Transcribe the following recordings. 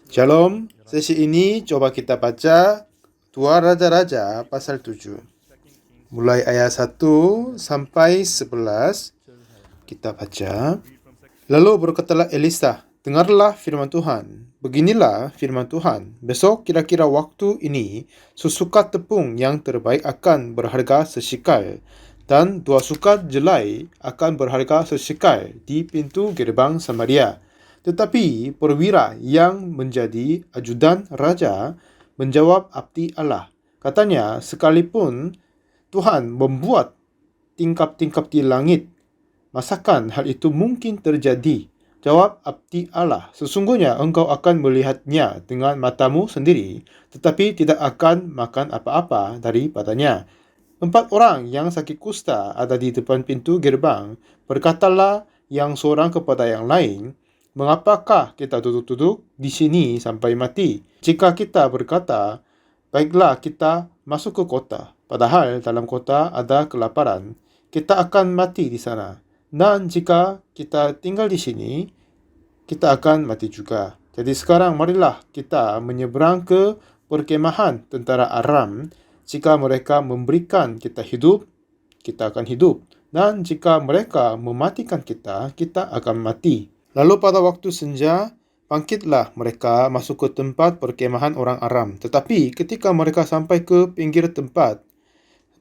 Shalom, sesi ini coba kita baca Dua Raja-Raja pasal 7. Mulai ayat 1 sampai 11 kita baca. Lalu berkatalah Elisa, dengarlah firman Tuhan. Beginilah firman Tuhan. Besok kira-kira waktu ini sesukat tepung yang terbaik akan berharga sesikal dan 2 sukat jelai akan berharga sesikal di pintu gerbang Samaria. Tetapi perwira yang menjadi ajudan raja menjawab abdi Allah. Katanya, sekalipun Tuhan membuat tingkap-tingkap di langit, masakan hal itu mungkin terjadi? Jawab abdi Allah, sesungguhnya engkau akan melihatnya dengan matamu sendiri, tetapi tidak akan makan apa-apa daripadanya. 4 orang yang sakit kusta ada di depan pintu gerbang. Berkatalah yang seorang kepada yang lain, mengapakah kita duduk-duduk di sini sampai mati? Jika kita berkata, baiklah kita masuk ke kota, padahal dalam kota ada kelaparan, kita akan mati di sana. Dan jika kita tinggal di sini, kita akan mati juga. Jadi sekarang marilah kita menyeberang ke perkemahan tentara Aram. Jika mereka memberikan kita hidup, kita akan hidup. Dan jika mereka mematikan kita, kita akan mati. Lalu pada waktu senja, bangkitlah mereka masuk ke tempat perkemahan orang Aram. Tetapi ketika mereka sampai ke pinggir tempat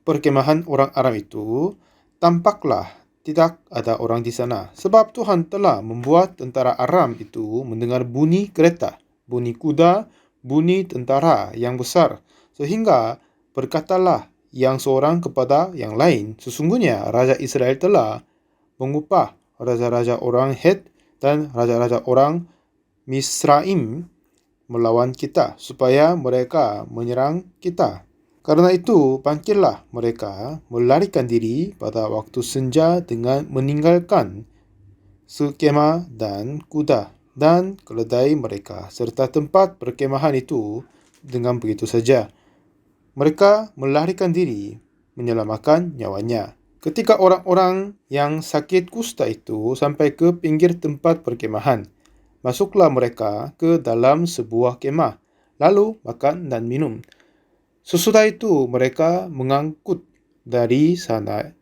perkemahan orang Aram itu, tampaklah tidak ada orang di sana. Sebab Tuhan telah membuat tentara Aram itu mendengar bunyi kereta, bunyi kuda, bunyi tentara yang besar. Sehingga berkatalah yang seorang kepada yang lain, sesungguhnya Raja Israel telah mengupah raja-raja orang Het dan raja-raja orang Misraim melawan kita, supaya mereka menyerang kita. Karena itu, bangkitlah mereka melarikan diri pada waktu senja dengan meninggalkan sekemah dan kuda dan keledai mereka serta tempat perkemahan itu dengan begitu saja. Mereka melarikan diri, menyelamatkan nyawanya. Ketika orang-orang yang sakit kusta itu sampai ke pinggir tempat perkemahan, masuklah mereka ke dalam sebuah kemah, lalu makan dan minum. Sesudah itu mereka mengangkut dari sana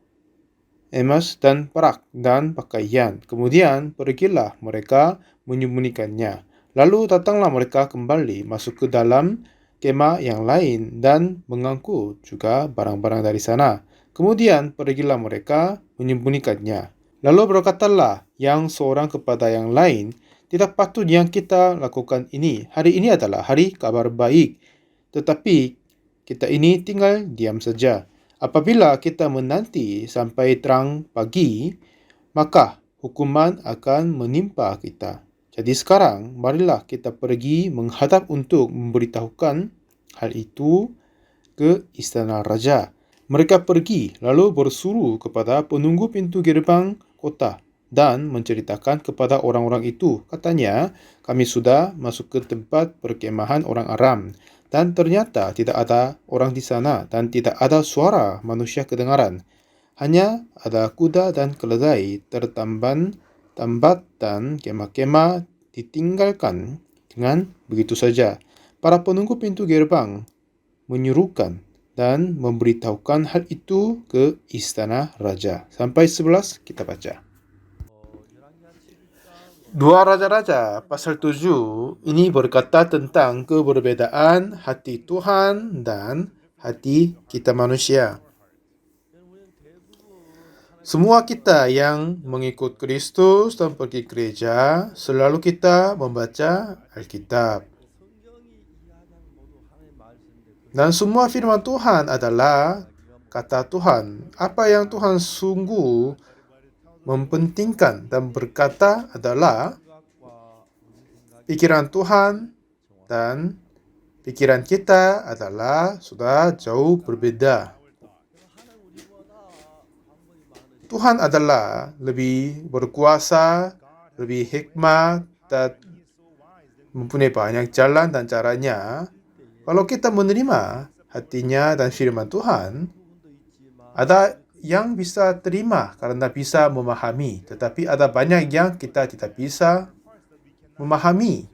emas dan perak dan pakaian. Kemudian pergilah mereka menyembunyikannya. Lalu datanglah mereka kembali masuk ke dalam kemah yang lain dan mengangkut juga barang-barang dari sana. Kemudian pergilah mereka menyembunyikannya. Lalu berkatalah yang seorang kepada yang lain, tidak patut yang kita lakukan ini. Hari ini adalah hari kabar baik. Tetapi kita ini tinggal diam saja. Apabila kita menanti sampai terang pagi, maka hukuman akan menimpa kita. Jadi sekarang, marilah kita pergi menghadap untuk memberitahukan hal itu ke istana raja. Mereka pergi lalu bersuruh kepada penunggu pintu gerbang kota dan menceritakan kepada orang-orang itu. Katanya, kami sudah masuk ke tempat perkemahan orang Aram. Dan ternyata tidak ada orang di sana dan tidak ada suara manusia kedengaran. Hanya ada kuda dan keledai tertambat dan kemah-kemah ditinggalkan dengan begitu saja. Para penunggu pintu gerbang menyuruhkan dan memberitahukan hal itu ke istana raja. Sampai 11 kita baca. Dua Raja-Raja pasal 7 ini berkata tentang keberbedaan hati Tuhan dan hati kita manusia. Semua kita yang mengikut Kristus dan pergi gereja, selalu kita membaca Alkitab. Dan semua firman Tuhan adalah kata Tuhan. Apa yang Tuhan sungguh mempentingkan dan berkata adalah pikiran Tuhan dan pikiran kita adalah sudah jauh berbeda. Tuhan adalah lebih berkuasa, lebih hikmat, dan mempunyai banyak jalan dan caranya. Kalau kita menerima hatinya dan firman Tuhan, ada yang bisa terima karena bisa memahami, tetapi ada banyak yang kita tidak bisa memahami.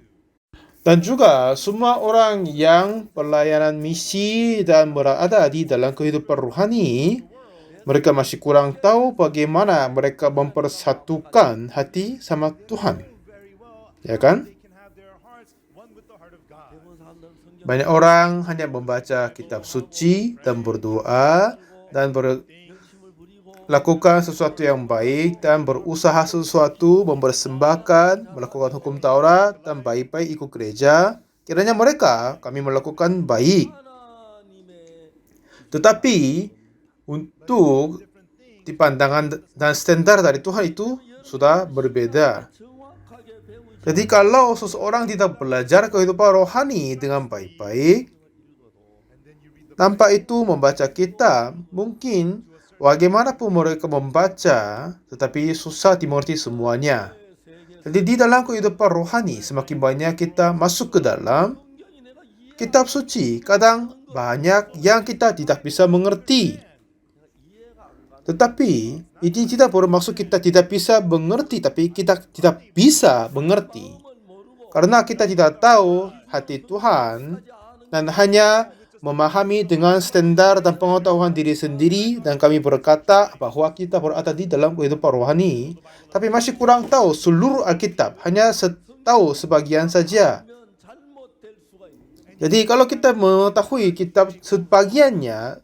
Dan juga semua orang yang pelayanan misi dan berada di dalam kehidupan rohani, mereka masih kurang tahu bagaimana mereka mempersatukan hati sama Tuhan. Ya kan? Banyak orang hanya membaca kitab suci dan berdoa dan lakukan sesuatu yang baik dan berusaha sesuatu, mempersembahkan, melakukan hukum Taurat dan baik-baik ikut gereja. Kiranya kami melakukan baik. Tetapi untuk di pandangan dan standar dari Tuhan itu sudah berbeda. Jadi kalau seseorang tidak belajar kehidupan rohani dengan baik-baik, tanpa itu membaca kitab, mungkin bagaimanapun mereka membaca, tetapi susah dimengerti semuanya. Jadi di dalam kehidupan rohani, semakin banyak kita masuk ke dalam kitab suci, kadang banyak yang kita tidak bisa mengerti. Tetapi ini tidak bermaksud kita tidak bisa mengerti, tapi kita tidak bisa mengerti. Karena kita tidak tahu hati Tuhan dan hanya memahami dengan standar dan pengetahuan diri sendiri, dan kami berkata bahwa kita berada di dalam kehidupan rohani, tapi masih kurang tahu seluruh Alkitab, hanya tahu sebagian saja. Jadi kalau kita mengetahui kitab sebagiannya,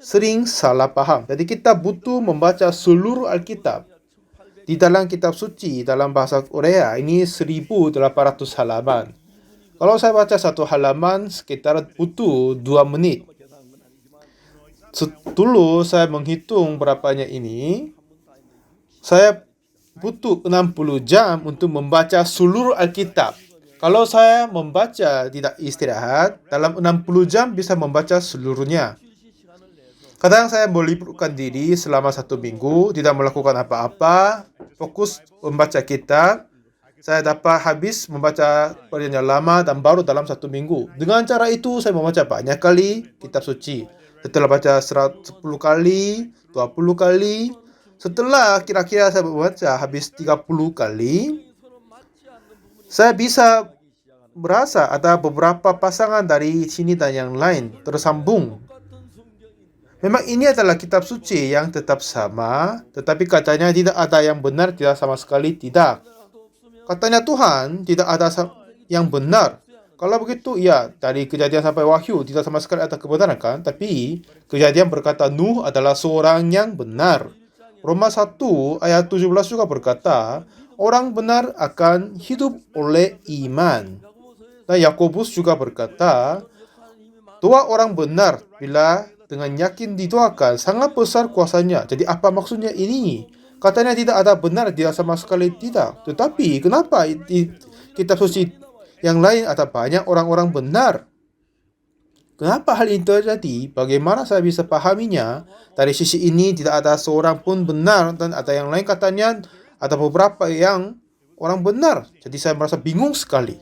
sering salah paham. Jadi kita butuh membaca seluruh Alkitab. Di dalam kitab suci, dalam bahasa Korea, ini 1.800 halaman. Kalau saya baca satu halaman, sekitar butuh 2 menit. Dulu saya menghitung berapanya ini, saya butuh 60 jam untuk membaca seluruh Alkitab. Kalau saya membaca tidak istirahat, dalam 60 jam bisa membaca seluruhnya. Kadang saya meliburkan diri selama 1 minggu, tidak melakukan apa-apa, fokus membaca kitab. Saya dapat habis membaca perjanjian lama dan baru dalam 1 minggu. Dengan cara itu saya membaca banyak kali kitab suci. Setelah baca 10 kali, 20 kali, setelah kira-kira saya membaca habis 30 kali, saya bisa merasa ada beberapa pasangan dari sini dan yang lain tersambung. Memang ini adalah kitab suci yang tetap sama, tetapi katanya tidak ada yang benar, tidak sama sekali tidak. Katanya Tuhan tidak ada yang benar. Kalau begitu, ya, dari Kejadian sampai Wahyu tidak sama sekali ada kebenaran kan? Tapi Kejadian berkata Nuh adalah seorang yang benar. Roma 1 ayat 17 juga berkata, orang benar akan hidup oleh iman. Dan Yakobus juga berkata, doa orang benar bila dengan yakin didoakan sangat besar kuasanya. Jadi apa maksudnya ini? Katanya tidak ada benar, dia sama sekali tidak. Tetapi kenapa di kitab suci yang lain ada banyak orang-orang benar? Kenapa hal itu terjadi? Bagaimana saya bisa pahaminya? Dari sisi ini tidak ada seorang pun benar, dan ada yang lain katanya ada beberapa yang orang benar. Jadi saya merasa bingung sekali.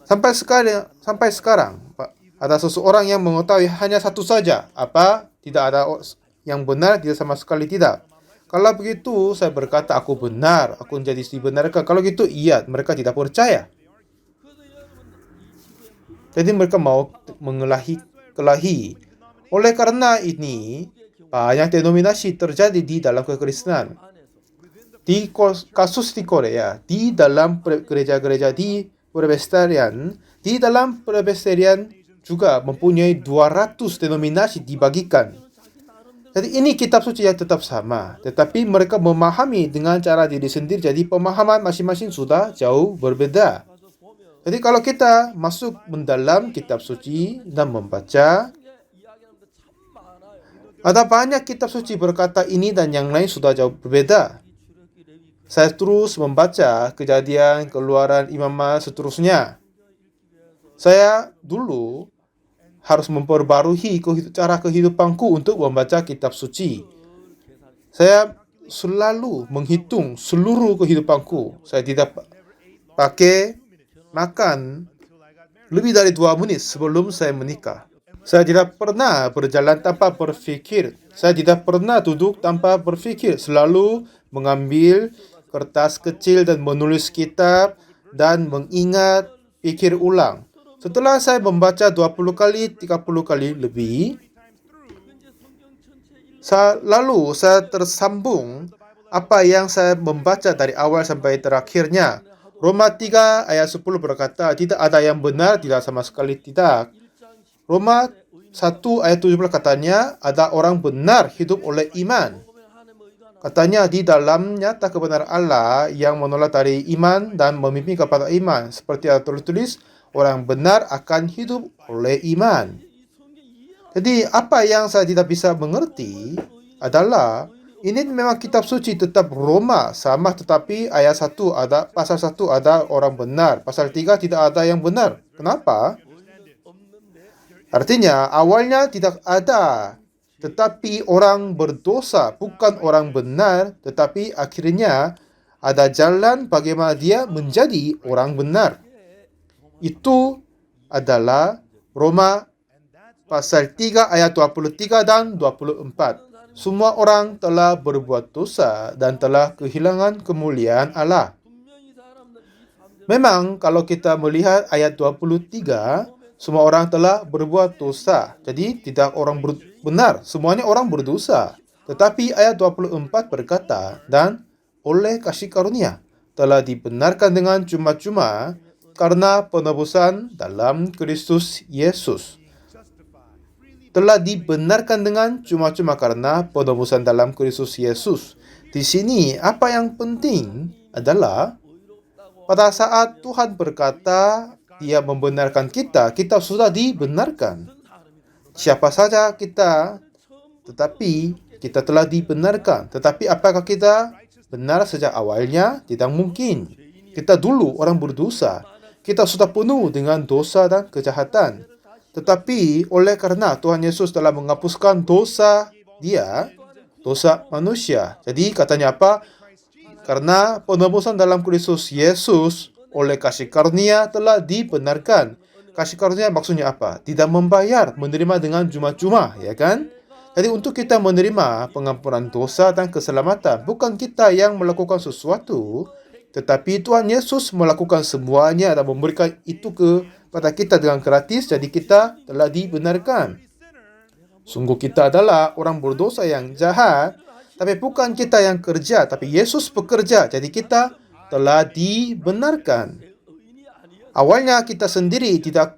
Sampai sekarang, Pak, ada seseorang yang mengetahui hanya satu saja. Apa? Tidak ada yang benar, tidak sama sekali tidak. Kalau begitu, saya berkata aku benar, aku menjadi dibenarkan. Kalau gitu, iya, mereka tidak percaya. Jadi mereka mau kelahi. Oleh karena ini, banyak denominasi terjadi di dalam kekristenan. Di kasus di Korea, di dalam gereja-gereja di Presbyterian, di dalam Presbyterian juga mempunyai 200 denominasi dibagikan. Jadi ini kitab suci yang tetap sama, tetapi mereka memahami dengan cara diri sendiri, jadi pemahaman masing-masing sudah jauh berbeda. Jadi kalau kita masuk mendalam kitab suci dan membaca, ada banyak kitab suci berkata ini dan yang lain sudah jauh berbeda. Saya terus membaca Kejadian, Keluaran, Imamat, seterusnya. Saya dulu harus memperbarui cara kehidupanku untuk membaca kitab suci. Saya selalu menghitung seluruh kehidupanku. Saya tidak pakai makan lebih dari 2 menit sebelum saya menikah. Saya tidak pernah berjalan tanpa berpikir. Saya tidak pernah duduk tanpa berpikir. Selalu mengambil kertas kecil dan menulis kitab dan mengingat, pikir ulang. Setelah saya membaca 20 kali, 30 kali lebih, lalu saya tersambung apa yang saya membaca dari awal sampai terakhirnya. Roma 3 ayat 10 berkata, tidak ada yang benar, tidak sama sekali tidak. Roma 1 ayat 17 katanya, ada orang benar hidup oleh iman. Katanya di dalam nyata kebenaran Allah yang menolak dari iman dan memimpin kepada iman. Seperti ada tertulis, orang benar akan hidup oleh iman. Jadi apa yang saya tidak bisa mengerti adalah ini memang kitab suci tetap Roma sama, tetapi ayat 1 ada, pasal 1 ada orang benar, pasal 3 tidak ada yang benar. Kenapa? Artinya awalnya tidak ada, tetapi orang berdosa, bukan orang benar, tetapi akhirnya ada jalan bagaimana dia menjadi orang benar. Itu adalah Roma pasal 3 ayat 23 dan 24. Semua orang telah berbuat dosa dan telah kehilangan kemuliaan Allah. Memang kalau kita melihat ayat 23, semua orang telah berbuat dosa. Jadi tidak orang benar, semuanya orang berdosa. Tetapi ayat 24 berkata, dan oleh kasih karunia telah dibenarkan dengan cuma-cuma karena penebusan dalam Kristus Yesus. Telah dibenarkan dengan cuma-cuma karena penebusan dalam Kristus Yesus. Di sini apa yang penting adalah pada saat Tuhan berkata Dia membenarkan kita, kita sudah dibenarkan. Siapa saja kita, tetapi kita telah dibenarkan. Tetapi apakah kita benar sejak awalnya? Tidak mungkin. Kita dulu orang berdosa. Kita sudah penuh dengan dosa dan kejahatan. Tetapi oleh karena Tuhan Yesus telah menghapuskan dosa dia, dosa manusia. Jadi katanya apa? Karena penebusan dalam Kristus Yesus oleh kasih karunia telah dibenarkan. Kasih karunia maksudnya apa? Tidak membayar, menerima dengan cuma-cuma, ya kan? Jadi untuk kita menerima pengampunan dosa dan keselamatan, bukan kita yang melakukan sesuatu, tetapi Tuhan Yesus melakukan semuanya dan memberikan itu kepada kita dengan gratis, jadi kita telah dibenarkan. Sungguh kita adalah orang berdosa yang jahat, tapi bukan kita yang kerja, tapi Yesus bekerja, jadi kita telah dibenarkan. Awalnya kita sendiri tidak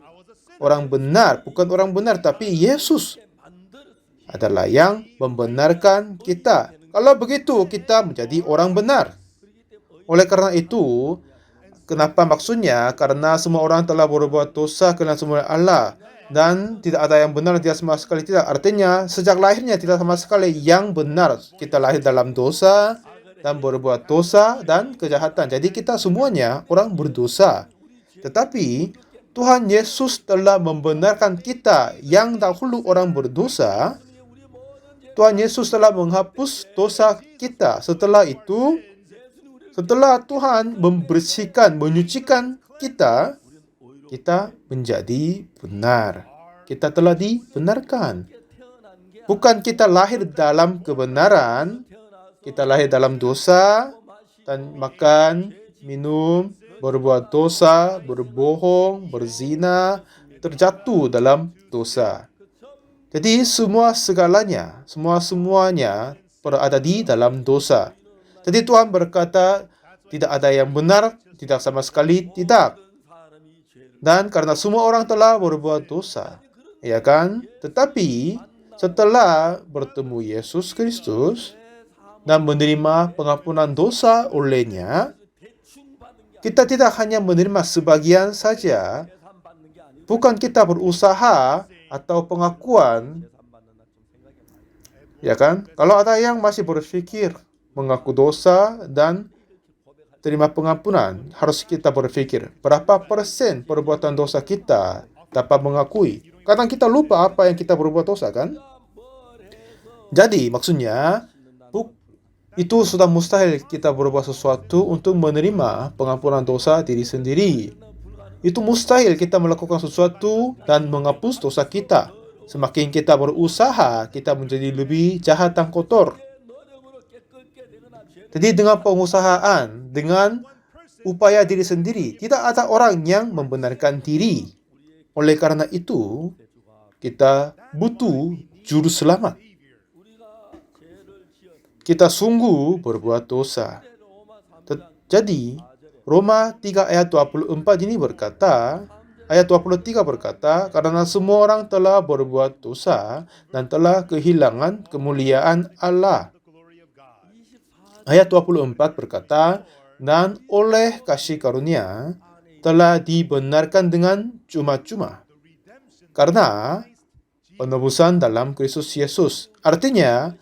orang benar, bukan orang benar, tapi Yesus adalah yang membenarkan kita. Kalau begitu, kita menjadi orang benar. Oleh karena itu, kenapa maksudnya? Karena semua orang telah berbuat dosa kerana semua Allah. Dan tidak ada yang benar, tidak sama sekali tidak. Artinya, sejak lahirnya tidak sama sekali yang benar. Kita lahir dalam dosa dan berbuat dosa dan kejahatan. Jadi kita semuanya orang berdosa. Tetapi, Tuhan Yesus telah membenarkan kita yang dahulu orang berdosa. Tuhan Yesus telah menghapus dosa kita. Setelah itu, setelah Tuhan membersihkan, menyucikan kita, kita menjadi benar. Kita telah dibenarkan. Bukan kita lahir dalam kebenaran, kita lahir dalam dosa, dan makan, minum, berbuat dosa, berbohong, berzina, terjatuh dalam dosa. Jadi segalanya, semuanya berada di dalam dosa. Jadi Tuhan berkata, tidak ada yang benar, tidak sama sekali tidak. Dan karena semua orang telah berbuat dosa, ya kan? Tetapi setelah bertemu Yesus Kristus dan menerima pengampunan dosa olehnya, kita tidak hanya menerima sebagian saja, bukan kita berusaha atau pengakuan, ya kan? Kalau ada yang masih berpikir mengaku dosa dan terima pengampunan, harus kita berpikir berapa persen perbuatan dosa kita dapat mengakui. Kadang kita lupa apa yang kita berbuat dosa, kan? Jadi maksudnya itu sudah mustahil kita berbuat sesuatu untuk menerima pengampunan dosa diri sendiri. Itu mustahil kita melakukan sesuatu dan menghapus dosa kita. Semakin kita berusaha, kita menjadi lebih jahat dan kotor. Jadi dengan pengusahaan, dengan upaya diri sendiri. Tidak ada orang yang membenarkan diri. Oleh karena itu, kita butuh juru selamat. Kita sungguh berbuat dosa. Jadi, Roma 3 ayat 24 ini berkata, ayat 23 berkata, karena semua orang telah berbuat dosa dan telah kehilangan kemuliaan Allah. Ayat 24 berkata, dan oleh kasih karunia telah dibenarkan dengan cuma-cuma karena penebusan dalam Kristus Yesus. Artinya,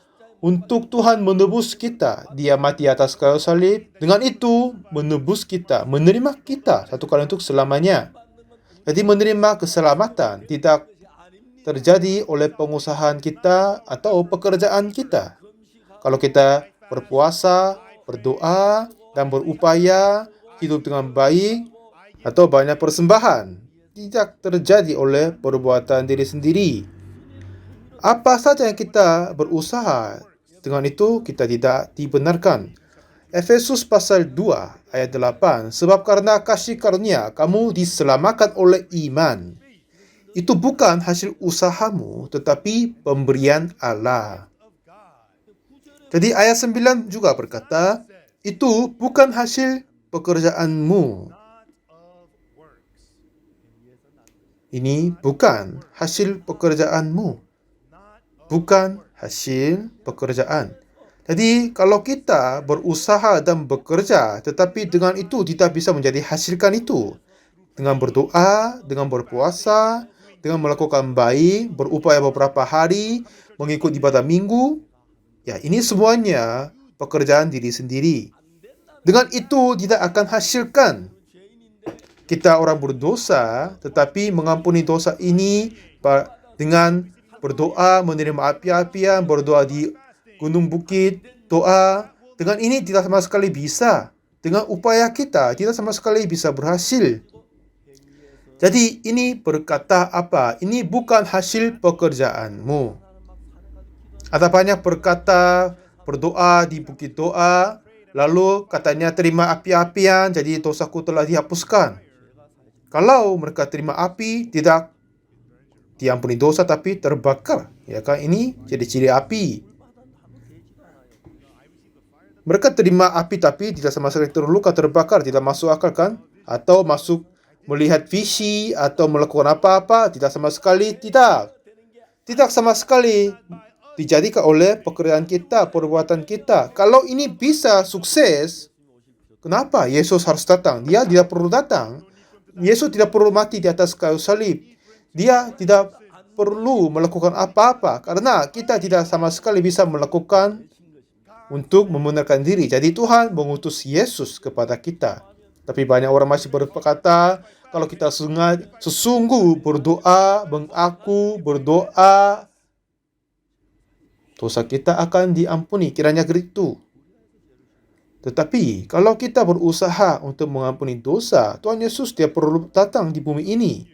untuk Tuhan menebus kita, Dia mati atas kayu salib. Dengan itu, menebus kita, menerima kita satu kali untuk selamanya. Jadi menerima keselamatan tidak terjadi oleh pengusahaan kita atau pekerjaan kita. Kalau kita berpuasa, berdoa, dan berupaya hidup dengan baik atau banyak persembahan, tidak terjadi oleh perbuatan diri sendiri. Apa saja yang kita berusaha, dengan itu kita tidak dibenarkan. Efesus pasal 2 ayat 8, sebab karena kasih karunia kamu diselamatkan oleh iman. Itu bukan hasil usahamu, tetapi pemberian Allah. Jadi ayat 9 juga berkata, itu bukan hasil pekerjaanmu. Ini bukan hasil pekerjaanmu. Bukan hasil pekerjaan. Jadi, kalau kita berusaha dan bekerja, tetapi dengan itu tidak bisa menjadi hasilkan itu. Dengan berdoa, dengan berpuasa, dengan melakukan baik, berupaya beberapa hari, mengikut ibadah minggu, ya ini semuanya pekerjaan diri sendiri. Dengan itu tidak akan hasilkan. Kita orang berdosa, tetapi mengampuni dosa ini dengan berdoa, menerima api-apian, berdoa di gunung bukit, doa. Dengan ini tidak sama sekali bisa. Dengan upaya kita, tidak sama sekali bisa berhasil. Jadi ini berkata apa? Ini bukan hasil pekerjaanmu. Ada banyak berkata, berdoa di bukit doa, lalu katanya terima api-apian, jadi dosaku telah dihapuskan. Kalau mereka terima api, tidak diampuni dosa tapi terbakar. Ya kan, ini jadi ciri api. Mereka terima api tapi tidak sama sekali terluka, terbakar, tidak masuk akal kan? Atau masuk melihat visi atau melakukan apa-apa, tidak sama sekali, tidak. Tidak sama sekali dijadikan oleh pekerjaan kita, perbuatan kita. Kalau ini bisa sukses, kenapa Yesus harus datang? Dia tidak perlu datang. Yesus tidak perlu mati di atas kayu salib. Dia tidak perlu melakukan apa-apa karena kita tidak sama sekali bisa melakukan untuk membenarkan diri. Jadi Tuhan mengutus Yesus kepada kita. Tapi banyak orang masih berkata, kalau kita sesungguh berdoa, mengaku, berdoa, dosa kita akan diampuni. Kiranya gitu. Tetapi kalau kita berusaha untuk mengampuni dosa, Tuhan Yesus dia perlu datang di bumi ini.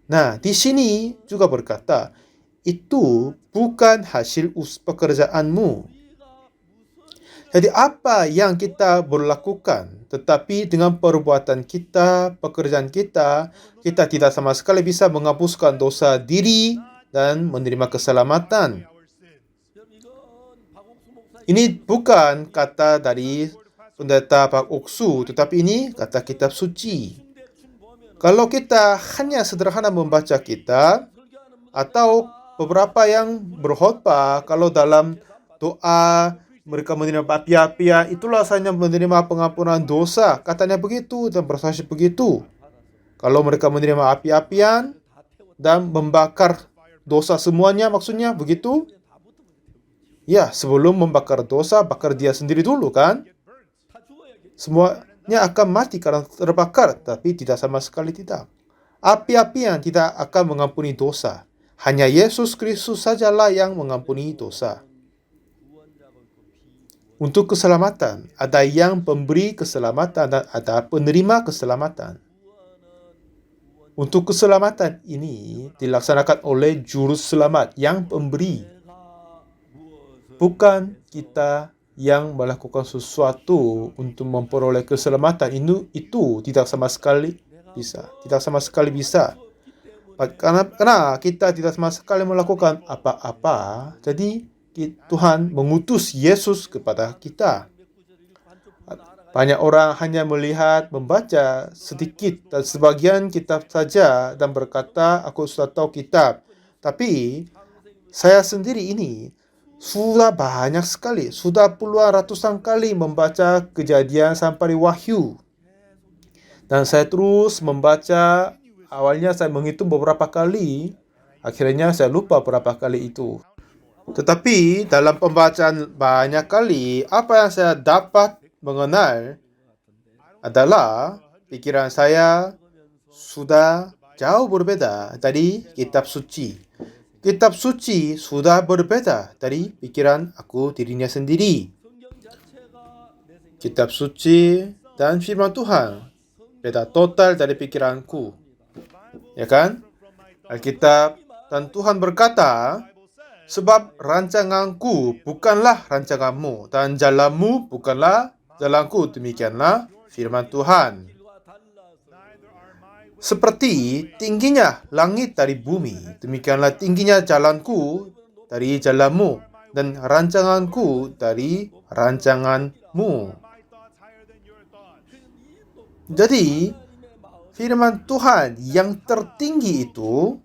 Nah, di sini juga berkata, itu bukan hasil pekerjaanmu. Jadi apa yang kita berlakukan, tetapi dengan perbuatan kita, pekerjaan kita, kita tidak sama sekali bisa menghapuskan dosa diri dan menerima keselamatan. Ini bukan kata dari pendeta Pak Oksu, tetapi ini kata kitab suci. Kalau kita hanya sederhana membaca kitab, atau beberapa yang berkhotbah, kalau dalam doa mereka menerima api-apian, itulah hanya menerima pengampunan dosa. Katanya begitu dan bersaksi begitu. Kalau mereka menerima api-apian dan membakar dosa semuanya, maksudnya begitu? Ya, sebelum membakar dosa, bakar dia sendiri dulu kan? Semuanya akan mati karena terbakar, tapi tidak sama sekali tidak. Api-apian tidak akan mengampuni dosa. Hanya Yesus Kristus sajalah yang mengampuni dosa. Untuk keselamatan, ada yang pemberi keselamatan dan ada penerima keselamatan. Untuk keselamatan ini dilaksanakan oleh juru selamat yang pemberi. Bukan kita yang melakukan sesuatu untuk memperoleh keselamatan itu tidak sama sekali bisa. Tidak sama sekali bisa. Karena kita tidak sama sekali melakukan apa-apa, jadi Tuhan mengutus Yesus kepada kita. Banyak orang hanya melihat, membaca sedikit dan sebagian kitab saja dan berkata, aku sudah tahu kitab. Tapi saya sendiri ini sudah banyak sekali, sudah puluhan ratusan kali membaca Kejadian sampai Wahyu. Dan saya terus membaca, awalnya saya menghitung beberapa kali, akhirnya saya lupa berapa kali itu. Tetapi dalam pembacaan banyak kali, apa yang saya dapat mengenal adalah pikiran saya sudah jauh berbeda dari kitab suci. Kitab suci sudah berbeda dari pikiran aku dirinya sendiri. Kitab suci dan firman Tuhan beda total dari pikiranku. Ya kan? Alkitab dan Tuhan berkata, sebab rancanganku bukanlah rancanganmu, dan jalanmu bukanlah jalanku. Demikianlah firman Tuhan. Seperti tingginya langit dari bumi, demikianlah tingginya jalanku dari jalanmu, dan rancanganku dari rancanganmu. Jadi, firman Tuhan yang tertinggi itu,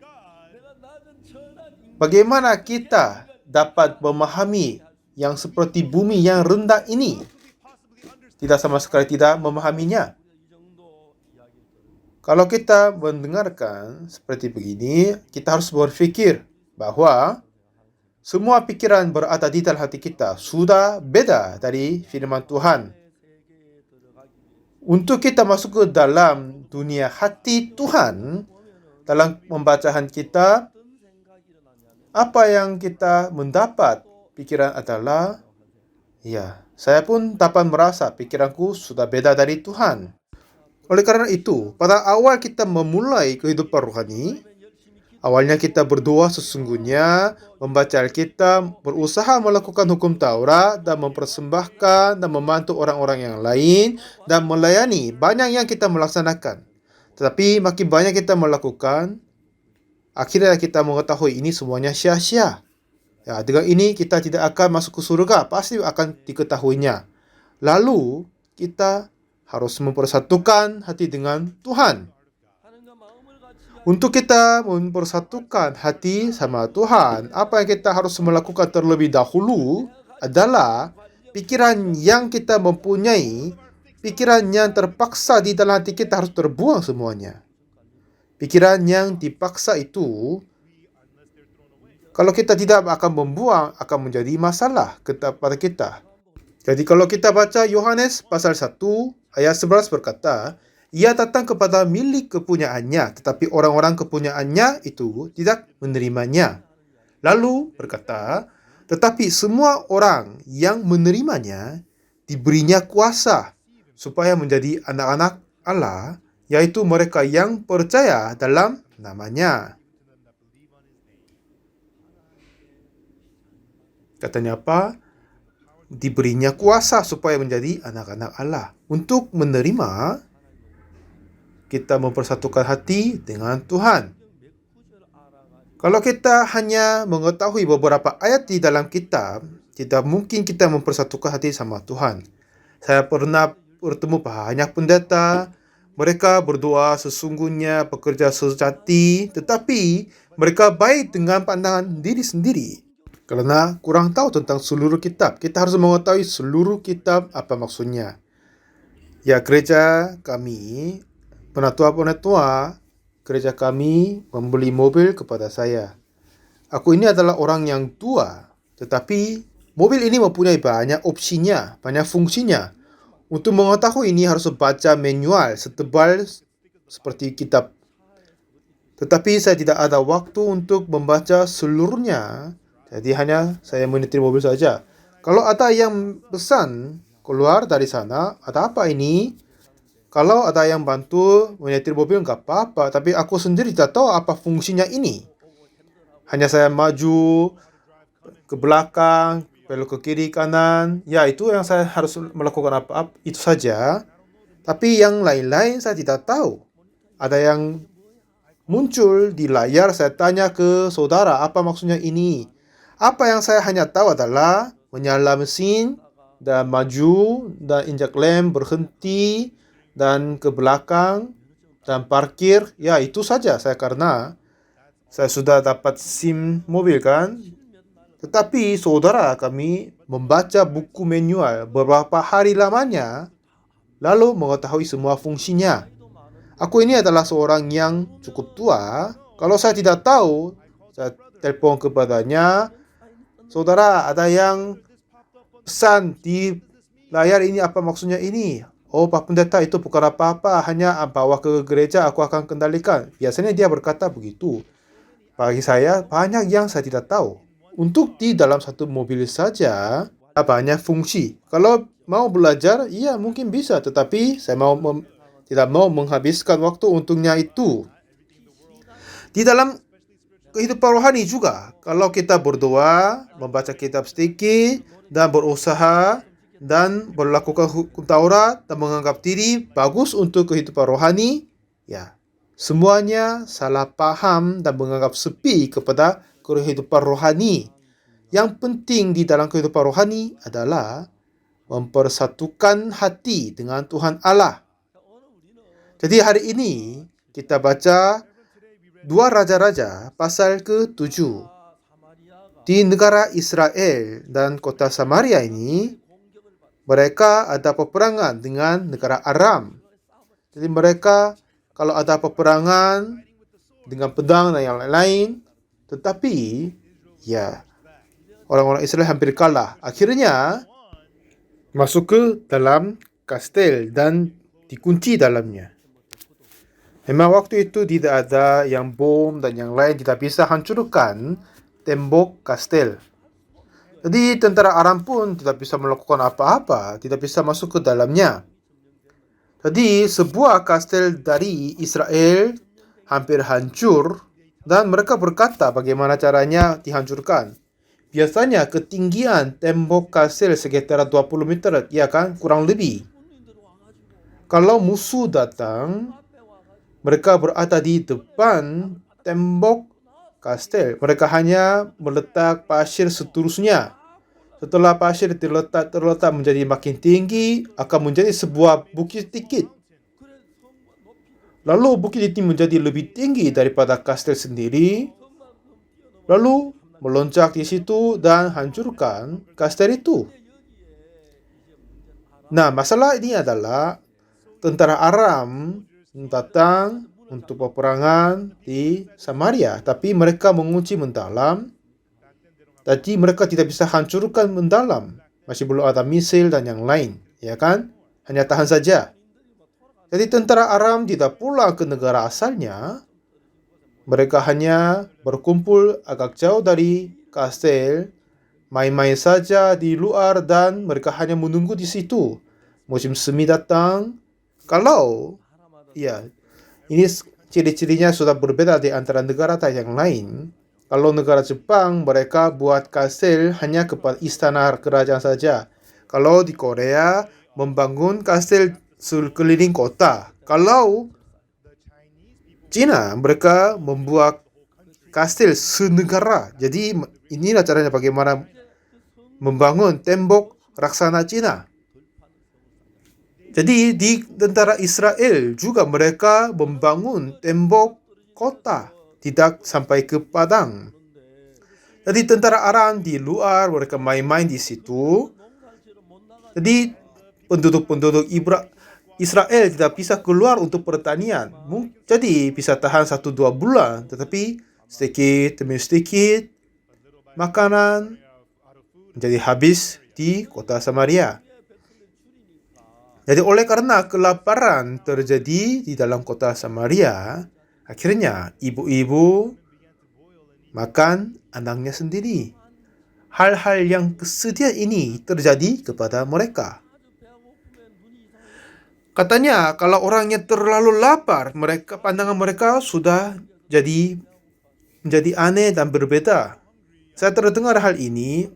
bagaimana kita dapat memahami yang seperti bumi yang rendah ini? Tidak sama sekali tidak memahaminya. Kalau kita mendengarkan seperti begini, kita harus berpikir bahwa semua pikiran berada di dalam hati kita sudah beda dari firman Tuhan. Untuk kita masuk ke dalam dunia hati Tuhan, dalam pembacaan kita, apa yang kita mendapat pikiran adalah, ya, saya pun dapat merasa pikiranku sudah beda dari Tuhan. Oleh karena itu, pada awal kita memulai kehidupan rohani, awalnya kita berdoa sesungguhnya, membaca Alkitab, berusaha melakukan hukum Taurat, dan mempersembahkan dan membantu orang-orang yang lain, dan melayani. Banyak yang kita melaksanakan. Tetapi makin banyak kita melakukan, akhirnya kita mengetahui ini semuanya sia-sia. Ya, dengan ini kita tidak akan masuk ke surga, pasti akan diketahuinya. Lalu, kita harus mempersatukan hati dengan Tuhan. Untuk kita mempersatukan hati sama Tuhan, apa yang kita harus melakukan terlebih dahulu adalah pikiran yang kita mempunyai, pikiran yang terpaksa di dalam hati kita harus terbuang semuanya. Pikiran yang dipaksa itu, kalau kita tidak akan membuang, akan menjadi masalah kepada kita. Jadi kalau kita baca Yohanes pasal 1 ayat 11 berkata, ia datang kepada milik kepunyaannya, tetapi orang-orang kepunyaannya itu tidak menerimanya. Lalu berkata, tetapi semua orang yang menerimanya diberinya kuasa supaya menjadi anak-anak Allah, yaitu mereka yang percaya dalam namanya. Katanya apa? Diberinya kuasa supaya menjadi anak-anak Allah. Untuk menerima, kita mempersatukan hati dengan Tuhan. Kalau kita hanya mengetahui beberapa ayat di dalam kitab, tidak mungkin kita mempersatukan hati sama Tuhan. Saya pernah bertemu banyak pendeta, mereka berdoa sesungguhnya, bekerja sejati, tetapi mereka baik dengan pandangan diri sendiri. Karena kurang tahu tentang seluruh kitab. Kita harus mengetahui seluruh kitab apa maksudnya. Ya, gereja kami, penatua-penatua gereja kami membeli mobil kepada saya. Aku ini adalah orang yang tua, tetapi mobil ini mempunyai banyak opsinya, banyak fungsinya. Untuk mengetahui ini harus baca manual setebal seperti kitab. Tetapi saya tidak ada waktu untuk membaca seluruhnya, jadi hanya saya menyetir mobil saja. Kalau ada yang pesan keluar dari sana, ada apa ini? Kalau ada yang bantu menyetir mobil, nggak apa-apa. Tapi aku sendiri tidak tahu apa fungsinya ini. Hanya saya maju ke belakang, belok ke kiri kanan. Ya, itu yang saya harus melakukan apa-apa, itu saja. Tapi yang lain-lain saya tidak tahu. Ada yang muncul di layar, saya tanya ke saudara, apa maksudnya ini? Apa yang saya hanya tahu adalah menyala mesin, dan maju, dan injak lem, berhenti, dan ke belakang, dan parkir. Ya, itu saja saya, karena saya sudah dapat SIM mobil kan. Tetapi saudara kami membaca buku manual beberapa hari lamanya, lalu mengetahui semua fungsinya. Aku ini adalah seorang yang cukup tua. Kalau saya tidak tahu, saya telepon kepadanya, saudara, ada yang pesan di layar ini, apa maksudnya ini? Oh, Pak Pendeta, itu bukan apa-apa, hanya bawa ke gereja, aku akan kendalikan. Biasanya dia berkata begitu. Bagi saya, banyak yang saya tidak tahu. Untuk di dalam satu mobil saja, banyak fungsi. Kalau mau belajar, iya mungkin bisa, tetapi saya tidak mau menghabiskan waktu untuknya itu. Di dalam kehidupan rohani juga, kalau kita berdoa, membaca kitab sedikit, dan berusaha, dan melakukan hukum Taurat, dan menganggap diri bagus untuk kehidupan rohani, ya, semuanya salah paham dan menganggap sepi kepada kehidupan rohani. Yang penting di dalam kehidupan rohani adalah mempersatukan hati dengan Tuhan Allah. Jadi hari ini kita baca 2 Raja-Raja pasal ke-7. Di negara Israel dan kota Samaria ini, mereka ada peperangan dengan negara Aram. Jadi mereka kalau ada peperangan dengan pedang dan yang lain-lain, tetapi ya, orang-orang Israel hampir kalah. Akhirnya masuk ke dalam kastel dan dikunci dalamnya. Memang waktu itu tidak ada yang bom dan yang lain, tidak bisa hancurkan tembok kastel. Jadi tentara Aram pun tidak bisa melakukan apa-apa, tidak bisa masuk ke dalamnya. Jadi sebuah kastel dari Israel hampir hancur, dan mereka berkata bagaimana caranya dihancurkan. Biasanya ketinggian tembok kastel sekitar 20 meter, ya kan, kurang lebih. Kalau musuh datang, mereka berada di depan tembok kastel. Mereka hanya meletak pasir seterusnya. Setelah pasir terletak menjadi makin tinggi, akan menjadi sebuah bukit sedikit. Lalu bukit itu menjadi lebih tinggi daripada kastel sendiri. Lalu melonjak di situ dan hancurkan kastel itu. Nah, masalah ini adalah tentara Aram datang untuk peperangan di Samaria, tapi mereka mengunci mendalam. Jadi mereka tidak bisa hancurkan mendalam. Masih belum ada misil dan yang lain, ya kan? Hanya tahan saja. Jadi tentara Aram tidak pulang ke negara asalnya. Mereka hanya berkumpul agak jauh dari kastel, main-main saja di luar, dan mereka hanya menunggu di situ. Musim semi datang. Kalau ya, ini ciri-cirinya sudah berbeda di antara negara yang lain. Kalau negara Jepang, mereka buat kastel hanya kepada istana kerajaan saja. Kalau di Korea, membangun kastel sekeliling kota. Kalau Cina, mereka membuat kastel senegara. Jadi inilah caranya bagaimana membangun tembok raksasa Cina. Jadi di tentara Israel juga mereka membangun tembok kota, tidak sampai ke padang. Jadi tentara Aram di luar, mereka main-main di situ. Jadi penduduk-penduduk Israel tidak bisa keluar untuk pertanian. Jadi bisa tahan 1-2 bulan, tetapi sedikit demi sedikit makanan menjadi habis di kota Samaria. Jadi oleh karena kelaparan terjadi di dalam kota Samaria, akhirnya ibu-ibu makan anaknya sendiri. Hal-hal yang kesedihan ini terjadi kepada mereka. Katanya kalau orangnya terlalu lapar, pandangan mereka sudah menjadi aneh dan berbeda. Saya terdengar hal ini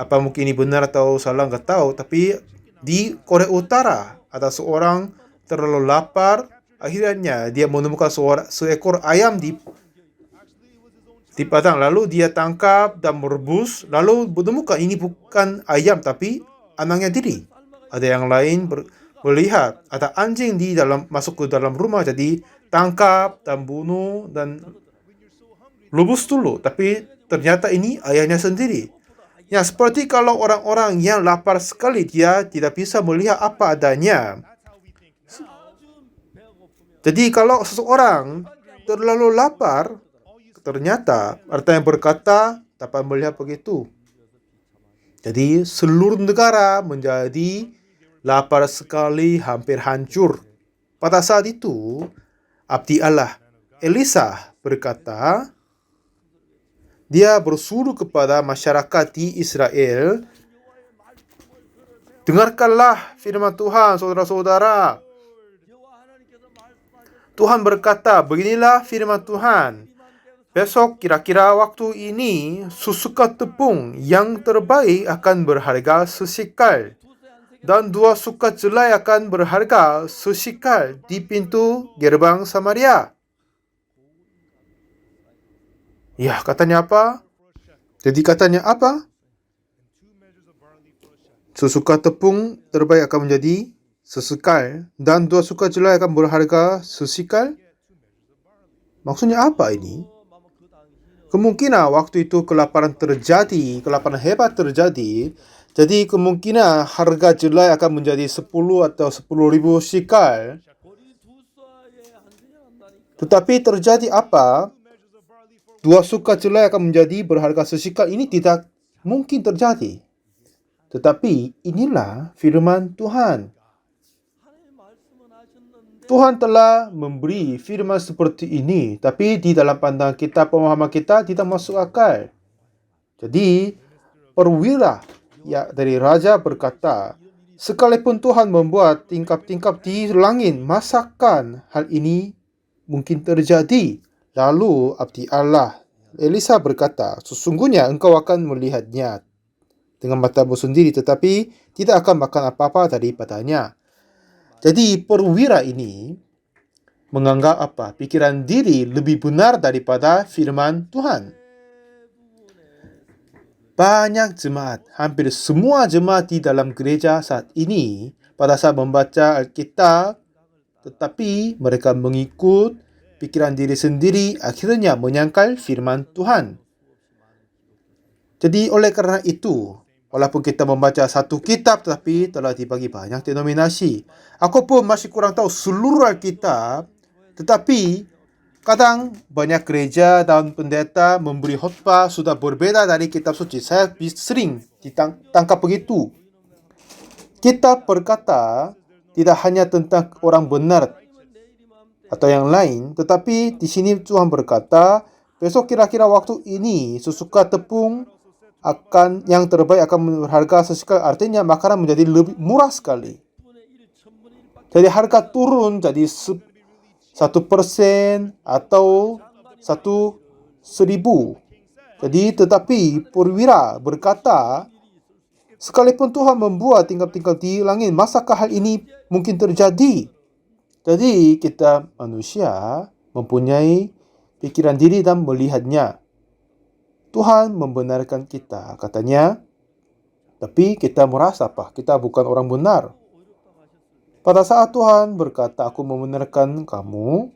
Apa mungkin ini benar atau salah nggak tahu, tapi di Korea Utara ada seorang terlalu lapar, akhirnya dia menemukan seekor ayam di padang, lalu dia tangkap dan merebus, lalu menemukan ini bukan ayam tapi anaknya diri. Ada yang lain melihat ada anjing masuk ke dalam rumah, jadi tangkap dan bunuh dan rebus dulu, tapi ternyata ini ayahnya sendiri. Ya, seperti kalau orang-orang yang lapar sekali, dia tidak bisa melihat apa adanya. Jadi kalau seseorang terlalu lapar, ternyata artinya berkata dapat melihat begitu. Jadi seluruh negara menjadi lapar sekali, hampir hancur. Pada saat itu, abdi Allah Elisa berkata, dia bersuruh kepada masyarakat di Israel, dengarkanlah firman Tuhan, saudara-saudara. Tuhan berkata, beginilah firman Tuhan. Besok kira-kira waktu ini, sesukat tepung yang terbaik akan berharga sesikal. Dan 2 sukat jelai akan berharga sesikal di pintu gerbang Samaria. Ya, katanya apa? Jadi katanya apa? Sesukat tepung terbaik akan menjadi sesekal dan 2 sukat jelai akan berharga sesikal. Maksudnya apa ini? Kemungkinan waktu itu kelaparan hebat terjadi. Jadi kemungkinan harga jelai akan menjadi 10 atau 10.000 shikal. Tetapi terjadi apa? 2 sukat jelai akan menjadi berharga sesikal. Ini tidak mungkin terjadi. Tetapi inilah firman Tuhan. Tuhan telah memberi firman seperti ini, tapi di dalam pandangan kita, pemahaman kita tidak masuk akal. Jadi, perwira dari raja berkata, sekalipun Tuhan membuat tingkap-tingkap di langit, masakan hal ini mungkin terjadi? Lalu abdi Allah Elisa berkata, sesungguhnya engkau akan melihatnya dengan matamu sendiri, tetapi tidak akan makan apa-apa daripadanya. Jadi perwira ini menganggap apa? Pikiran diri lebih benar daripada firman Tuhan. Banyak jemaat, hampir semua jemaat di dalam gereja saat ini pada saat membaca Alkitab, tetapi mereka mengikut pikiran diri sendiri, akhirnya menyangkal firman Tuhan. Jadi oleh karena itu, walaupun kita membaca satu kitab, tetapi telah dibagi banyak denominasi. Aku pun masih kurang tahu seluruh Alkitab, tetapi kadang banyak gereja dan pendeta memberi khotbah sudah berbeda dari kitab suci. Saya sering ditangkap begitu. Kitab berkata tidak hanya tentang orang benar atau yang lain, tetapi di sini Tuhan berkata, besok kira-kira waktu ini sesukat tepung yang terbaik akan berharga sesekali. Artinya makanan menjadi lebih murah sekali. Jadi harga turun jadi 1% atau 1.000. Jadi tetapi perwira berkata, sekalipun Tuhan membuat tingkap-tingkap di langit, masakah hal ini mungkin terjadi? Jadi kita manusia mempunyai pikiran diri dan melihatnya. Tuhan membenarkan kita, katanya. Tapi kita merasa apa? Kita bukan orang benar. Pada saat Tuhan berkata, aku membenarkan kamu.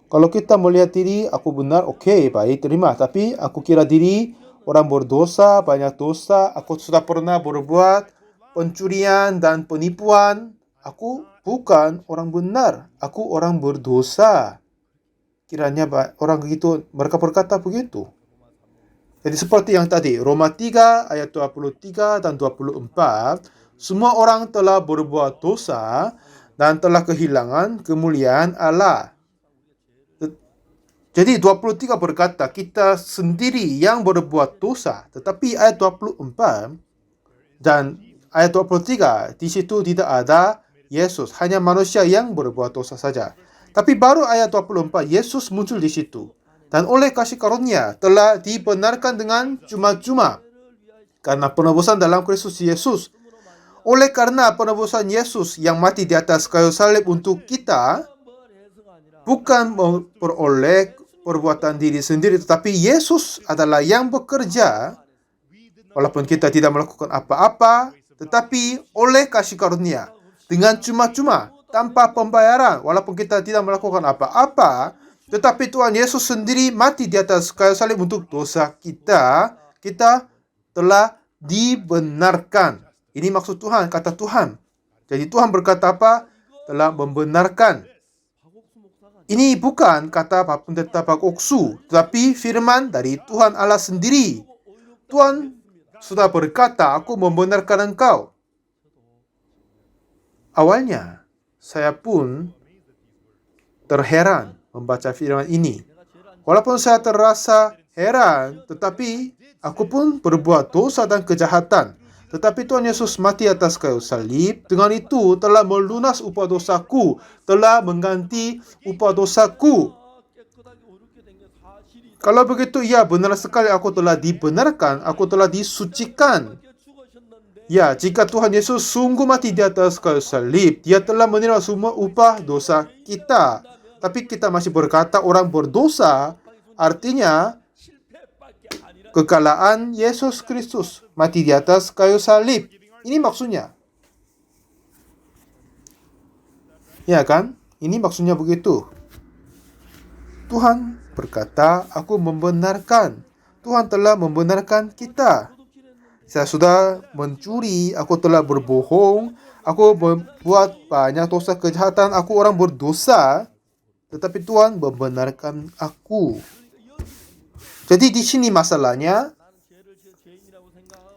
Kalau kita melihat diri, aku benar, oke, baik, terima. Tapi aku kira diri orang berdosa, banyak dosa. Aku sudah pernah berbuat pencurian dan penipuan. Aku bukan orang benar. Aku orang berdosa. Kiranya orang begitu, mereka berkata begitu. Jadi seperti yang tadi, Roma 3 ayat 23 dan 24, semua orang telah berbuat dosa dan telah kehilangan kemuliaan Allah. Jadi 23 berkata, kita sendiri yang berbuat dosa. Tetapi ayat 24 dan ayat 23, di situ tidak ada Yesus, hanya manusia yang berbuat dosa saja. Tapi baru ayat 24, Yesus muncul di situ. Dan oleh kasih karunia telah dibenarkan dengan cuma-cuma. karena penebusan dalam Kristus Yesus. Oleh karena penebusan Yesus yang mati di atas kayu salib untuk kita, bukan memperoleh perbuatan diri sendiri, tetapi Yesus adalah yang bekerja, walaupun kita tidak melakukan apa-apa, tetapi oleh kasih karunia, dengan cuma-cuma, tanpa pembayaran, walaupun kita tidak melakukan apa-apa, tetapi Tuhan Yesus sendiri mati di atas kayu salib untuk dosa kita, kita telah dibenarkan. Ini maksud Tuhan, kata Tuhan. Jadi Tuhan berkata apa? Telah membenarkan. Ini bukan kata pendeta Pak Oksu, tetapi firman dari Tuhan Allah sendiri. Tuhan sudah berkata, aku membenarkan engkau. Awalnya, saya pun terheran membaca firman ini. Walaupun saya terasa heran, tetapi aku pun berbuat dosa dan kejahatan. Tetapi Tuhan Yesus mati atas kayu salib, dengan itu telah melunas upah dosaku, telah mengganti upah dosaku. Kalau begitu, ya benar sekali aku telah dibenarkan, aku telah disucikan. Ya, jika Tuhan Yesus sungguh mati di atas kayu salib, Dia telah menerima semua upah dosa kita. Tapi kita masih berkata orang berdosa, artinya kekalahan Yesus Kristus mati di atas kayu salib. Ini maksudnya. Ya kan? Ini maksudnya begitu. Tuhan berkata, aku membenarkan. Tuhan telah membenarkan kita. Saya sudah mencuri, aku telah berbohong, aku membuat banyak dosa kejahatan, aku orang berdosa. Tetapi Tuhan membenarkan aku. Jadi di sini masalahnya,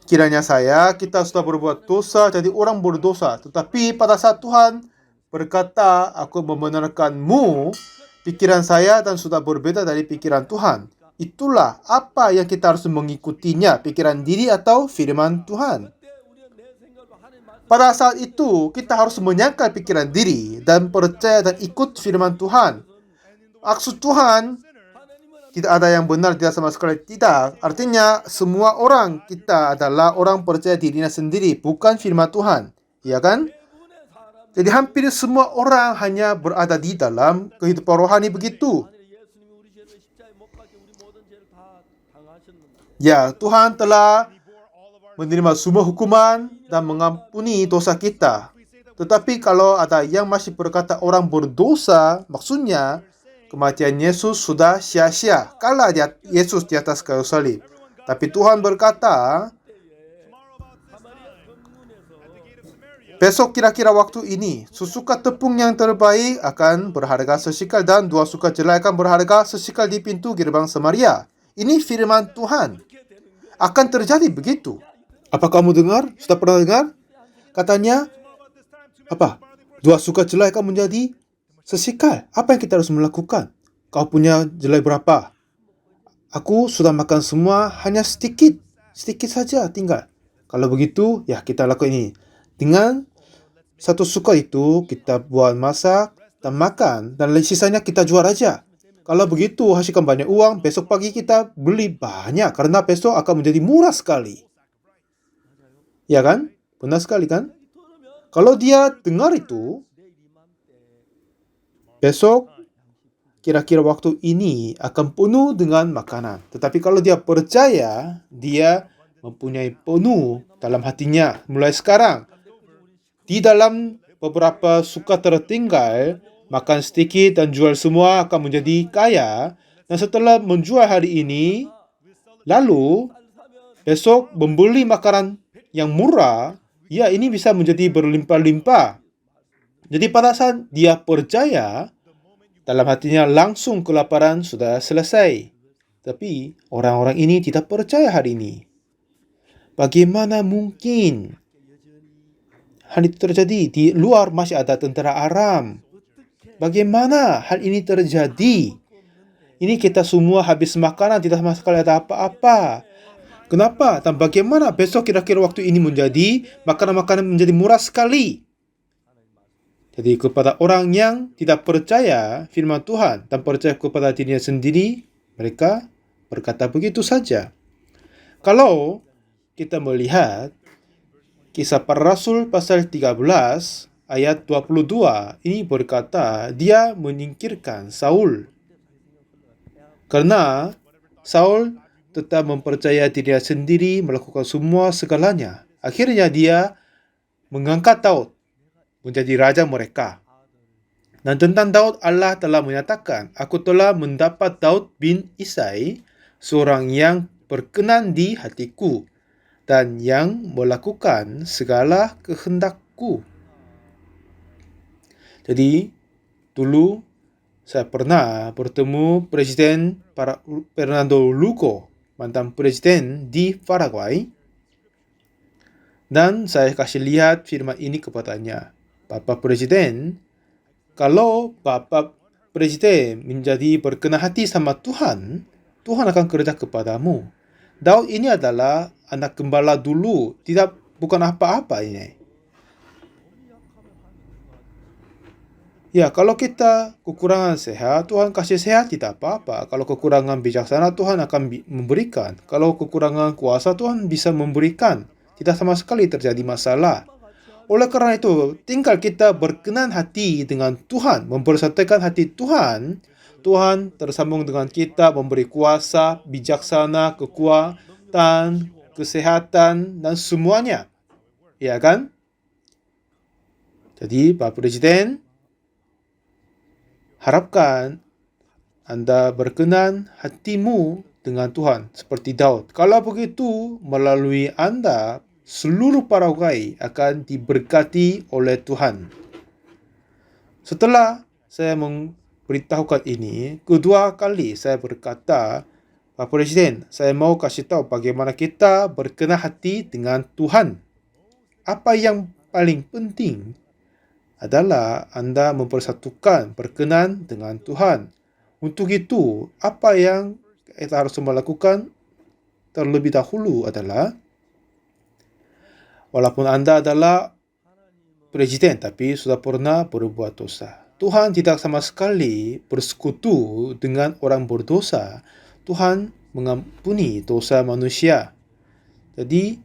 kiranya kita sudah berbuat dosa, jadi orang berdosa. Tetapi pada saat Tuhan berkata, aku membenarkanmu, pikiran saya dan sudah berbeda dari pikiran Tuhan. Itulah apa yang kita harus mengikutinya, pikiran diri atau firman Tuhan. Pada saat itu, kita harus menyangkal pikiran diri dan percaya dan ikut firman Tuhan. Maksud Tuhan, tidak ada yang benar, tidak sama sekali tidak. Artinya, semua orang kita adalah orang percaya dirinya sendiri, bukan firman Tuhan. Ya kan? Jadi hampir semua orang hanya berada di dalam kehidupan rohani begitu. Ya, Tuhan telah menerima semua hukuman dan mengampuni dosa kita. Tetapi kalau ada yang masih berkata orang berdosa, maksudnya kematian Yesus sudah sia-sia, kalah Yesus di atas kayu salib. Tapi Tuhan berkata, besok kira-kira waktu ini, sesuka tepung yang terbaik akan berharga sesikal dan 2 suka jelai akan berharga sesikal di pintu gerbang Samaria. Ini firman Tuhan. Akan terjadi begitu. Apa kamu dengar? Sudah pernah dengar? Katanya, apa? 2 suka jelai akan menjadi sesikal. Apa yang kita harus melakukan? Kau punya jelai berapa? Aku sudah makan semua, hanya sedikit. Sedikit saja tinggal. Kalau begitu, ya kita lakukan ini. Dengan 1 suka itu, kita buat masak dan makan. Dan sisanya kita jual aja. Kalau begitu, hasilkan banyak uang. Besok pagi kita beli banyak. Karena besok akan menjadi murah sekali. Ya kan? Benar sekali kan? Kalau dia dengar itu, besok, kira-kira waktu ini akan penuh dengan makanan. Tetapi kalau dia percaya, dia mempunyai penuh dalam hatinya. Mulai sekarang, di dalam beberapa suka tertinggal, makan sedikit dan jual semua akan menjadi kaya. Dan setelah menjual hari ini, lalu besok membeli makanan yang murah, ya ini bisa menjadi berlimpah-limpah. Jadi pada saat dia percaya, dalam hatinya langsung kelaparan sudah selesai. Tapi orang-orang ini tidak percaya hari ini. Bagaimana mungkin hal itu terjadi? Di luar masih ada tentara Aram. Bagaimana hal ini terjadi? Ini kita semua habis makanan, tidak sama sekali ada apa-apa. Kenapa? Dan bagaimana besok kira-kira waktu ini menjadi makanan-makanan menjadi murah sekali? Jadi kepada orang yang tidak percaya firman Tuhan dan percaya kepada dirinya sendiri, mereka berkata begitu saja. Kalau kita melihat Kisah Para Rasul pasal 13 ayat 22 ini berkata dia menyingkirkan Saul. Karena Saul tetap mempercaya dirinya sendiri melakukan semua segalanya. Akhirnya dia mengangkat Daud menjadi raja mereka. Dan tentang Daud, Allah telah menyatakan, aku telah mendapat Daud bin Isai, seorang yang berkenan di hatiku dan yang melakukan segala kehendakku. Jadi, dulu saya pernah bertemu Presiden Fernando Lugo, mantan presiden di Paraguay. Dan saya kasih lihat firman ini kepadanya. Bapak Presiden, kalau Bapak Presiden menjadi berkenan hati sama Tuhan, Tuhan akan kerja kepadamu. Daud ini adalah anak gembala dulu, bukan apa-apa ini. Ya, kalau kita kekurangan sehat, Tuhan kasih sehat tidak apa-apa. Kalau kekurangan bijaksana, Tuhan akan memberikan. Kalau kekurangan kuasa, Tuhan bisa memberikan. Tidak sama sekali terjadi masalah. Oleh karena itu, tinggal kita berkenan hati dengan Tuhan, mempersatukan hati Tuhan. Tuhan tersambung dengan kita, memberi kuasa, bijaksana, kekuatan, kesehatan, dan semuanya. Ya kan? Jadi, Pak Presiden, harapkan Anda berkenan hatimu dengan Tuhan, seperti Daud. Kalau begitu, melalui Anda, seluruh Paraguay akan diberkati oleh Tuhan. Setelah saya memberitahukan ini, kedua kali saya berkata, Pak Presiden, saya mau kasih tahu bagaimana kita berkenan hati dengan Tuhan. Apa yang paling penting adalah Anda mempersatukan berkenan dengan Tuhan. Untuk itu, apa yang kita harus melakukan terlebih dahulu adalah, walaupun Anda adalah presiden tapi sudah pernah berbuat dosa, Tuhan tidak sama sekali bersekutu dengan orang berdosa. Tuhan mengampuni dosa manusia. Jadi,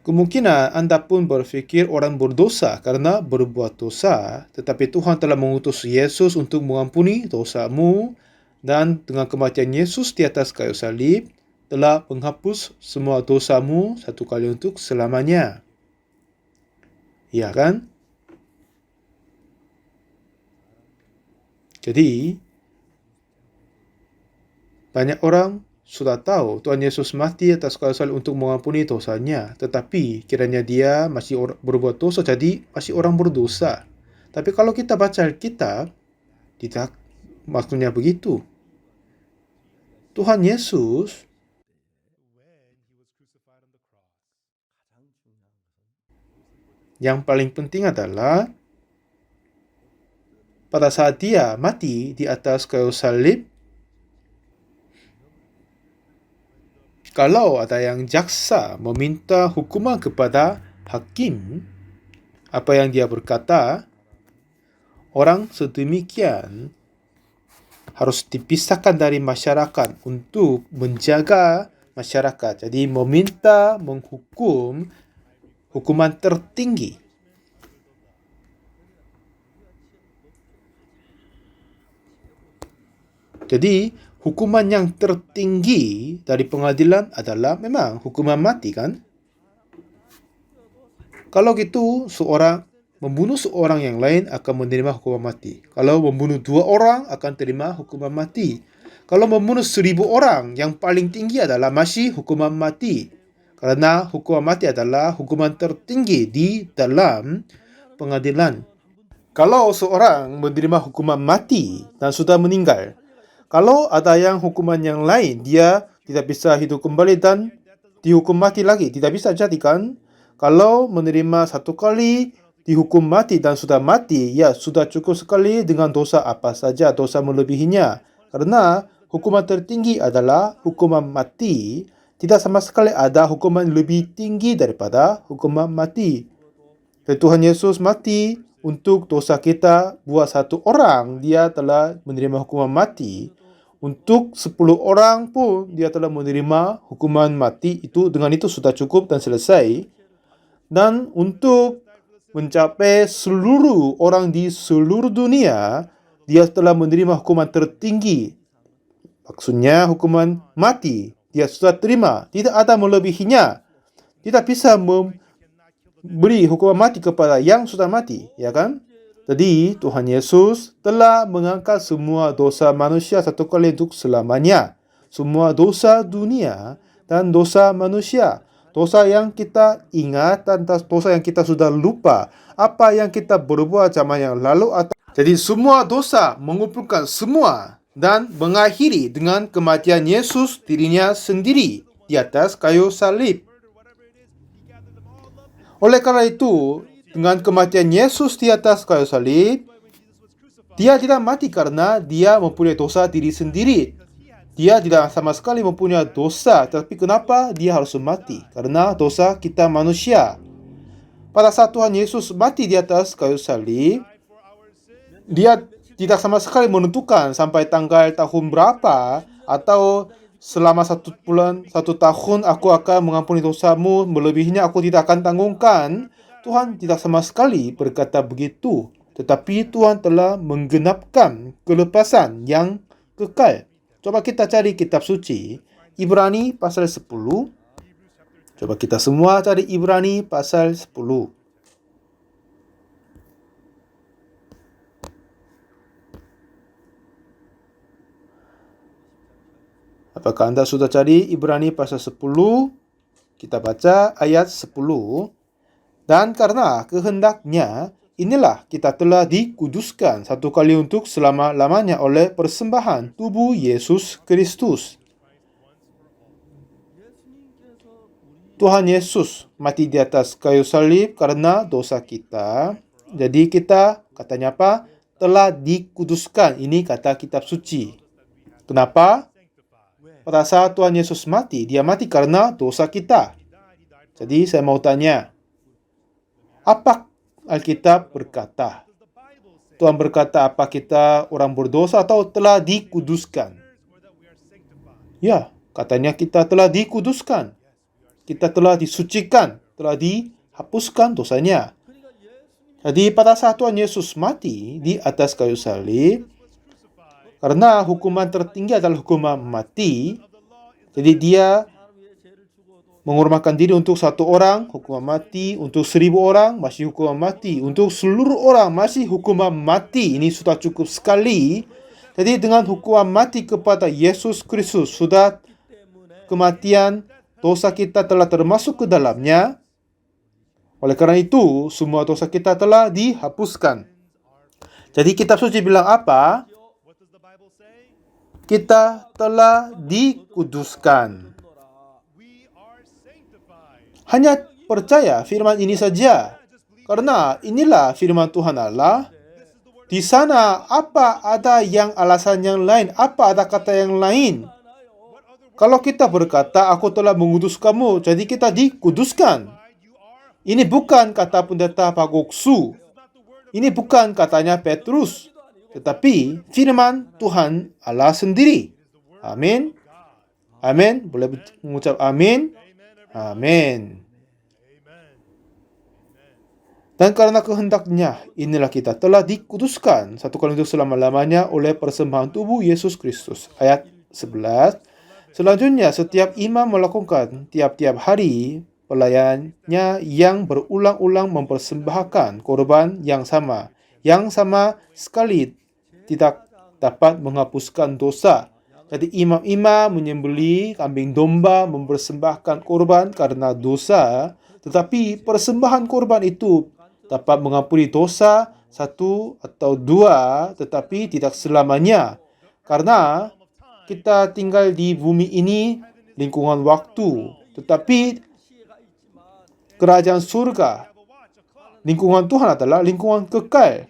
kemungkinan Anda pun berpikir orang berdosa karena berbuat dosa, tetapi Tuhan telah mengutus Yesus untuk mengampuni dosamu, dan dengan kematian Yesus di atas kayu salib telah menghapus semua dosamu satu kali untuk selamanya. Iya kan? Jadi, banyak orang sudah tahu Tuhan Yesus mati atas kayu salib untuk mengampuni dosanya, tetapi kiranya dia masih berbuat dosa, jadi masih orang berdosa. Tapi kalau kita baca Alkitab, tidak maksudnya begitu. Tuhan Yesus yang paling penting adalah pada saat dia mati di atas kayu salib, kalau ada yang jaksa meminta hukuman kepada hakim, apa yang dia berkata, orang sedemikian harus dipisahkan dari masyarakat untuk menjaga masyarakat. Jadi meminta menghukum hukuman tertinggi. Jadi hukuman yang tertinggi dari pengadilan adalah memang hukuman mati kan? Kalau gitu, membunuh seorang yang lain akan menerima hukuman mati. Kalau membunuh 2 orang akan terima hukuman mati. Kalau membunuh 1000 orang, yang paling tinggi adalah masih hukuman mati. Karena hukuman mati adalah hukuman tertinggi di dalam pengadilan. Kalau seorang menerima hukuman mati dan sudah meninggal, kalau ada yang hukuman yang lain, dia tidak bisa hidup kembali dan dihukum mati lagi. Tidak bisa jadi kan? Kalau menerima 1 kali dihukum mati dan sudah mati, ya sudah cukup sekali dengan dosa apa saja, dosa melebihinya. Karena hukuman tertinggi adalah hukuman mati. Tidak sama sekali ada hukuman lebih tinggi daripada hukuman mati. Dan Tuhan Yesus mati untuk dosa kita, buat 1 orang dia telah menerima hukuman mati. Untuk 10 orang pun dia telah menerima hukuman mati. Dengan itu sudah cukup dan selesai. Dan untuk mencapai seluruh orang di seluruh dunia, dia telah menerima hukuman tertinggi. Maksudnya hukuman mati. Dia sudah terima. Tidak ada melebihinya. Tidak bisa memberi hukuman mati kepada yang sudah mati. Ya kan? Jadi Tuhan Yesus telah mengangkat semua dosa manusia satu kali untuk selamanya. Semua dosa dunia dan dosa manusia. Dosa yang kita ingat dan dosa yang kita sudah lupa. Apa yang kita berbuat zaman yang lalu. Jadi semua dosa mengumpulkan semua dan mengakhiri dengan kematian Yesus dirinya sendiri di atas kayu salib. Oleh karena itu, dengan kematian Yesus di atas kayu salib, dia tidak mati karena dia mempunyai dosa diri sendiri. Dia tidak sama sekali mempunyai dosa. Tapi kenapa dia harus mati? Karena dosa kita manusia. Pada saat Tuhan Yesus mati di atas kayu salib, dia tidak sama sekali menentukan sampai tanggal tahun berapa atau selama 1 bulan, 1 tahun aku akan mengampuni dosamu, melebihinya aku tidak akan tanggungkan. Tuhan tidak sama sekali berkata begitu. Tetapi Tuhan telah menggenapkan kelepasan yang kekal. Coba kita cari kitab suci, Ibrani pasal 10. Coba kita semua cari Ibrani pasal 10. Apakah Anda sudah cari Ibrani pasal 10? Kita baca ayat 10. Dan karena kehendaknya, inilah kita telah dikuduskan satu kali untuk selama-lamanya oleh persembahan tubuh Yesus Kristus. Tuhan Yesus mati di atas kayu salib karena dosa kita. Jadi kita, katanya apa? Telah dikuduskan. Ini kata kitab suci. Kenapa? Pada saat Tuhan Yesus mati, dia mati karena dosa kita. Jadi saya mau tanya, apa Alkitab berkata? Tuhan berkata apa kita orang berdosa atau telah dikuduskan? Ya, katanya kita telah dikuduskan. Kita telah disucikan, telah dihapuskan dosanya. Jadi pada saat Tuhan Yesus mati di atas kayu salib, karena hukuman tertinggi adalah hukuman mati, jadi dia mengorbankan diri untuk 1 orang, hukuman mati. Untuk 1000 orang, masih hukuman mati. Untuk seluruh orang, masih hukuman mati. Ini sudah cukup sekali. Jadi dengan hukuman mati kepada Yesus Kristus, sudah kematian, dosa kita telah termasuk ke dalamnya. Oleh karena itu, semua dosa kita telah dihapuskan. Jadi kitab suci bilang apa? Kita telah dikuduskan. Hanya percaya firman ini saja. Karena inilah firman Tuhan Allah. Di sana apa ada yang alasan yang lain? Apa ada kata yang lain? Kalau kita berkata, aku telah mengutus kamu, jadi kita dikuduskan. Ini bukan kata pendeta Pagoksu. Ini bukan katanya Petrus. Tetapi firman Tuhan Allah sendiri. Amin. Amin. Boleh mengucap amin. Amin. Dan karena kehendaknya, inilah kita telah dikuduskan satu kali untuk selama-lamanya oleh persembahan tubuh Yesus Kristus. Ayat 11. Selanjutnya, setiap imam melakukan tiap-tiap hari pelayanannya yang berulang-ulang mempersembahkan korban yang sama sekali tidak dapat menghapuskan dosa. Jadi imam-imam menyembelih kambing domba, mempersembahkan korban karena dosa, tetapi persembahan korban itu dapat mengampuni dosa 1 atau 2, tetapi tidak selamanya. Karena kita tinggal di bumi ini lingkungan waktu, tetapi kerajaan surga, lingkungan Tuhan adalah lingkungan kekal.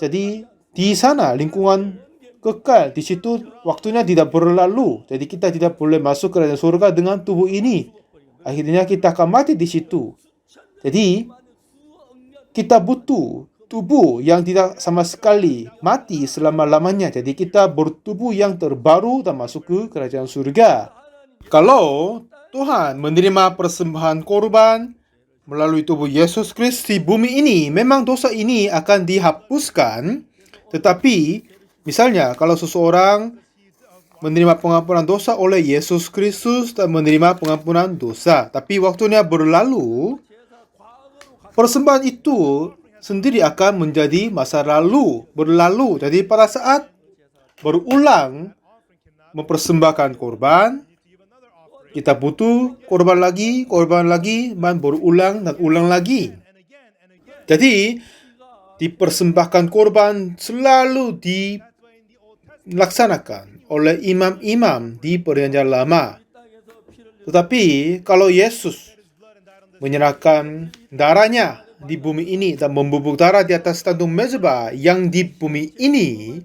Jadi di sana lingkungan kekal, di situ waktunya tidak berlalu. Jadi kita tidak boleh masuk ke kerajaan surga dengan tubuh ini. Akhirnya kita akan mati di situ. Jadi kita butuh tubuh yang tidak sama sekali mati selama-lamanya. Jadi kita bertubuh yang terbaru dan masuk ke kerajaan surga. Kalau Tuhan menerima persembahan korban melalui tubuh Yesus Kristus di bumi ini, memang dosa ini akan dihapuskan. Tetapi misalnya kalau seseorang menerima pengampunan dosa oleh Yesus Kristus dan menerima pengampunan dosa, tapi waktunya berlalu, persembahan itu sendiri akan menjadi masa lalu, berlalu. Jadi pada saat berulang mempersembahkan korban, kita butuh korban lagi, dan berulang dan ulang lagi. Jadi dipersembahkan korban selalu dilaksanakan oleh imam-imam di Perjanjian Lama. Tetapi kalau Yesus menyerahkan darahnya di bumi ini dan membubuk darah di atas tantung mezbah yang di bumi ini,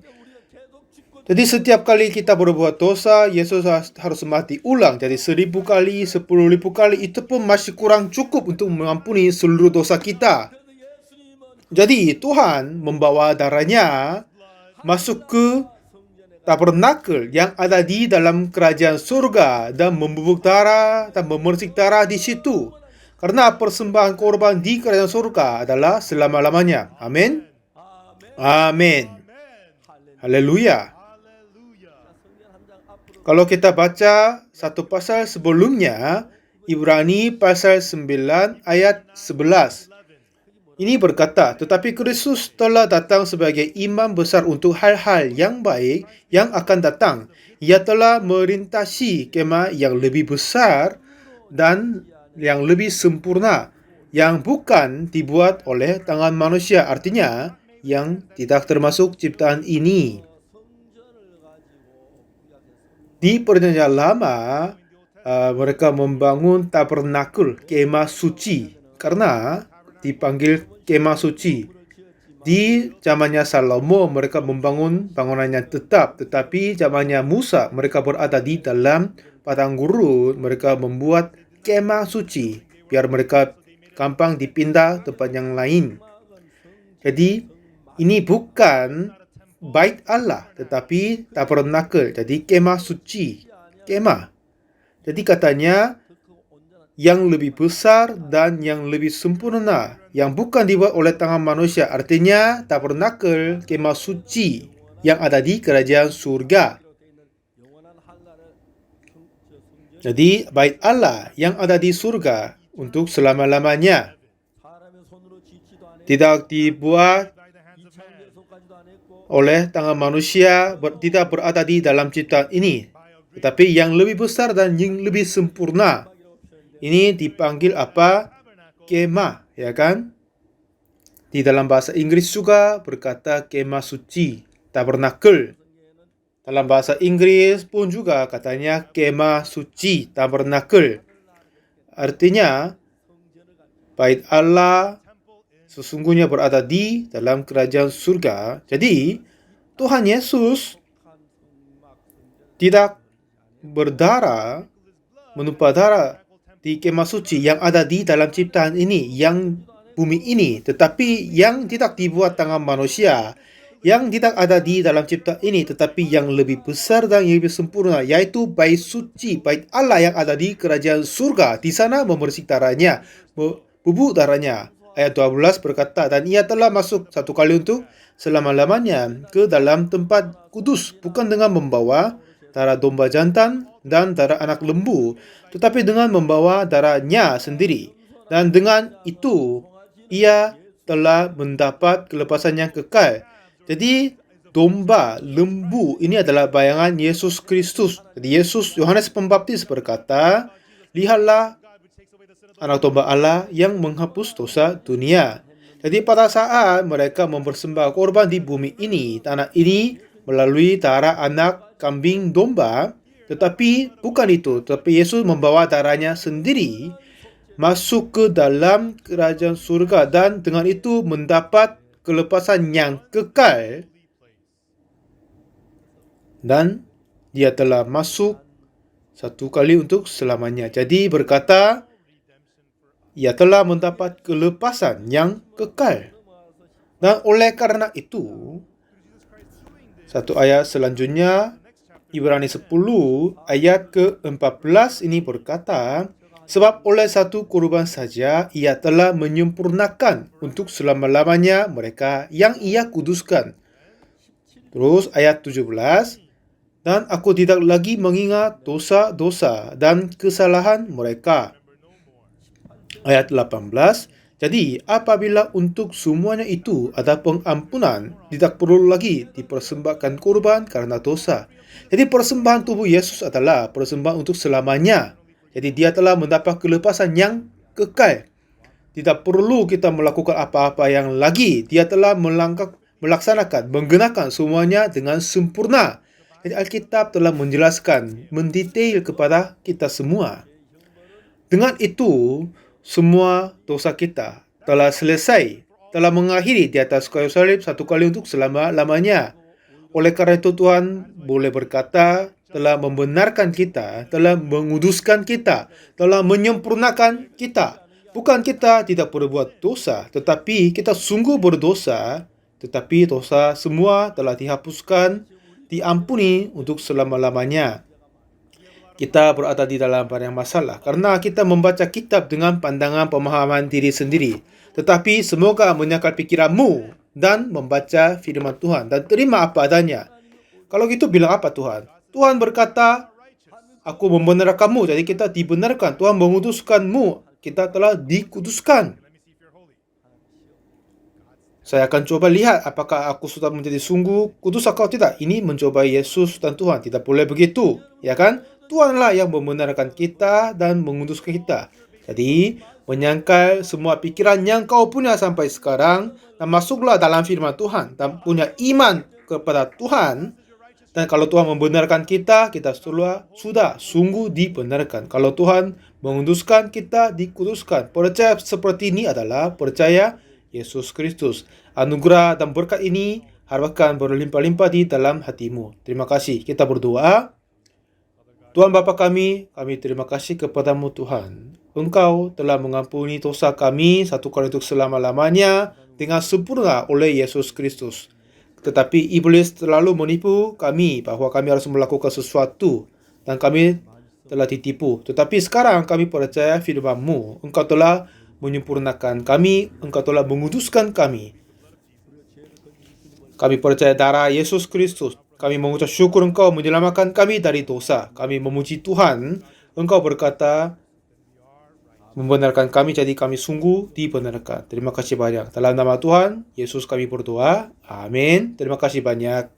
jadi setiap kali kita berbuat dosa, Yesus harus mati ulang. Jadi 1000 kali, 10.000 kali, itu pun masih kurang cukup untuk mengampuni seluruh dosa kita. Jadi Tuhan membawa darahnya masuk ke tabernakel yang ada di dalam kerajaan surga dan membubuk darah dan memersik darah di situ. Karena persembahan korban di kerajaan surga adalah selama-lamanya. Amin. Amin. Haleluya. Kalau kita baca satu pasal sebelumnya, Ibrani pasal 9 ayat 11. Ini berkata, tetapi Kristus telah datang sebagai imam besar untuk hal-hal yang baik yang akan datang. Ia telah merintasi kemah yang lebih besar dan yang lebih sempurna, yang bukan dibuat oleh tangan manusia, artinya yang tidak termasuk ciptaan ini. Di Perjanjian Lama, mereka membangun tabernakel, kemah suci, karena dipanggil kemah suci. Di zamannya Salomo, mereka membangun bangunan yang tetap, tetapi zamannya Musa, mereka berada di dalam padang gurun, mereka membuat kemah suci, biar mereka gampang dipindah tempat yang lain. Jadi, ini bukan bait Allah, tetapi tabernakel, jadi kemah suci, kemah. Jadi katanya, yang lebih besar dan yang lebih sempurna, yang bukan dibuat oleh tangan manusia, artinya tabernakel, kemah suci yang ada di kerajaan surga. Jadi bait Allah yang ada di surga untuk selama-lamanya, tidak dibuat oleh tangan manusia, tidak berada di dalam ciptaan ini, tetapi yang lebih besar dan yang lebih sempurna. Ini dipanggil apa? Kemah, ya kan? Di dalam bahasa Inggris juga berkata kemah suci, tabernakel. Dalam bahasa Inggris pun juga katanya kemah suci, tabernakel. Artinya, bait Allah sesungguhnya berada di dalam kerajaan surga. Jadi, Tuhan Yesus tidak berdarah, menumpah darah di kemah suci yang ada di dalam ciptaan ini, yang bumi ini, tetapi yang tidak dibuat tangan manusia, yang tidak ada di dalam ciptaan ini, tetapi yang lebih besar dan yang lebih sempurna, yaitu bait suci, bait Allah yang ada di kerajaan surga. Di sana memersik darahnya, bubuk darahnya. Ayat 12 berkata, dan ia telah masuk satu kali untuk selama-lamanya ke dalam tempat kudus, bukan dengan membawa darah domba jantan dan darah anak lembu, tetapi dengan membawa darahnya sendiri. Dan dengan itu, ia telah mendapat kelepasan yang kekal. Jadi, domba, lembu, ini adalah bayangan Yesus Kristus. Jadi, Yohanes Pembaptis berkata, lihatlah anak domba Allah yang menghapus dosa dunia. Jadi pada saat mereka mempersembahkan korban di bumi ini, tanah ini, melalui darah anak kambing domba, tetapi bukan itu, tetapi Yesus membawa darahnya sendiri masuk ke dalam kerajaan surga dan dengan itu mendapat kelepasan yang kekal, dan dia telah masuk satu kali untuk selamanya. Jadi berkata, ia telah mendapat kelepasan yang kekal. Dan oleh karena itu, satu ayat selanjutnya, Ibrani 10 ayat ke-14 ini berkata, sebab oleh satu kurban saja ia telah menyempurnakan untuk selama-lamanya mereka yang ia kuduskan. Terus ayat 17, dan aku tidak lagi mengingat dosa-dosa dan kesalahan mereka. Ayat 18, jadi apabila untuk semuanya itu ada pengampunan, tidak perlu lagi dipersembahkan kurban karena dosa. Jadi persembahan tubuh Yesus adalah persembahan untuk selamanya. Jadi dia telah mendapat kelepasan yang kekal. Tidak perlu kita melakukan apa-apa yang lagi. Dia telah melaksanakan, menggunakan semuanya dengan sempurna. Jadi Alkitab telah menjelaskan, mendetail kepada kita semua. Dengan itu, semua dosa kita telah selesai, telah mengakhiri di atas kayu salib satu kali untuk selama-lamanya. Oleh karena itu Tuhan boleh berkata, telah membenarkan kita, telah menguduskan kita, telah menyempurnakan kita. Bukan kita tidak berbuat dosa, tetapi kita sungguh berdosa, tetapi dosa semua telah dihapuskan, diampuni untuk selama-lamanya. Kita berada di dalam banyak masalah karena kita membaca kitab dengan pandangan pemahaman diri sendiri. Tetapi semoga menyangkal pikiranmu dan membaca firman Tuhan dan terima apa adanya. Kalau gitu bilang apa Tuhan? Tuhan berkata, aku membenarkanmu, jadi kita dibenarkan. Tuhan menguduskanmu, kita telah dikuduskan. Saya akan coba lihat apakah aku sudah menjadi sungguh kudus atau tidak. Ini mencobai Yesus dan Tuhan. Tidak boleh begitu, ya kan? Tuhanlah yang membenarkan kita dan menguduskan kita. Jadi, menyangkal semua pikiran yang kau punya sampai sekarang dan masuklah dalam firman Tuhan dan punya iman kepada Tuhan. Dan kalau Tuhan membenarkan kita, kita sudah sungguh dibenarkan. Kalau Tuhan menguduskan, kita dikuduskan. Percaya seperti ini adalah percaya Yesus Kristus. Anugerah dan berkat ini harapkan berlimpah-limpah di dalam hatimu. Terima kasih. Kita berdoa. Tuhan Bapa kami terima kasih kepadamu Tuhan. Engkau telah mengampuni dosa kami satu kali untuk selama-lamanya dengan sempurna oleh Yesus Kristus. Tetapi iblis terlalu menipu kami bahwa kami harus melakukan sesuatu dan kami telah ditipu. Tetapi sekarang kami percaya firman-Mu. Engkau telah menyempurnakan kami, Engkau telah menguduskan kami. Kami percaya darah Yesus Kristus. Kami mengucap syukur Engkau menyelamatkan kami dari dosa. Kami memuji Tuhan. Engkau berkata, membenarkan kami, jadi kami sungguh dibenarkan. Terima kasih banyak. Dalam nama Tuhan Yesus kami berdoa. Amin. Terima kasih banyak.